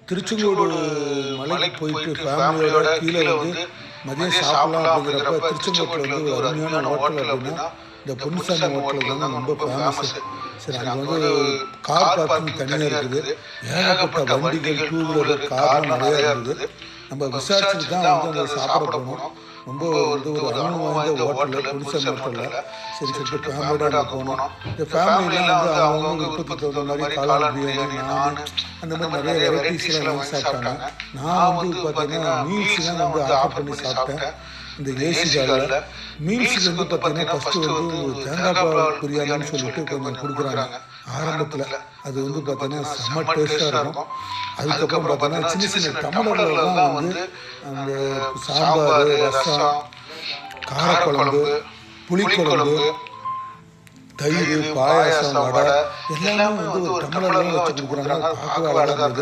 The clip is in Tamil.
திருச்செங்கோடு மலைக்கு போயிட்டு ஃபேமிலியோட கீழே வந்து மதியம் சாப்பிடலாம் அப்படிங்கிறப்ப திருச்செங்கோட்டில் வந்து ஒரு அருமையான ஹோட்டல் அப்படின்னா இந்த பொன்னுசாமி ஹோட்டல் தான் ரொம்ப ஃபேமஸ். சரி, அங்கே வந்து கார் பார்க்கிங் தனியாக இருக்குது. ஏகப்பட்ட வண்டிகள், டூ வீலர், கார்லாம் நிறையா இருந்தது. நம்ம விசாரிச்சுட்டு தான் வந்து அங்கே சாப்பிட போனோம். ரொம்ப வந்து ஒரு அனுபவம் வாய்ந்த ஹோட்டலில், பொன்னுசாமி ஹோட்டலில். சரி சொல்லிட்டு ஃபேமிலியோட அங்கே போனோம். இந்த ஃபேமிலியெலாம் வந்து அவங்க விருப்பத்துக்கு தகுந்த மாதிரி காளான் பிரியாணி, நான் அந்த மாதிரி நிறைய வெரைட்டிஸ்லாம் வாங்கி சாப்பிட்டாங்க. நான் வந்து பார்த்தீங்கன்னா மீல்ஸ்லாம் வந்து ஆர்டர் பண்ணி சாப்பிட்டேன். இந்த ஏசி காலில் மீல்ஸுக்கு வந்து பார்த்தீங்கன்னா ஃபஸ்ட்டு வந்து தேங்காய் பால் பிரியாணின்னு சொல்லிட்டு கொஞ்சம் கொடுக்குறாங்க ஆரம்பத்தில். அது வந்து பார்த்தீங்கன்னா செம்ம டேஸ்ட்டாக இருக்கும். அதுக்கப்புறம் பார்த்தீங்கன்னா சின்ன சின்ன டம்ளரில் தான் வந்து அந்த சாம்பார், ரசம், காரக்குழம்பு, புளிக்குழம்பு, தயிர், பாயாசம், வடை எல்லாமே வந்து ஒரு டம்ளர்லாம் வச்சு கொடுக்குறாங்க. பார்க்கவே அழகாக இருந்தது.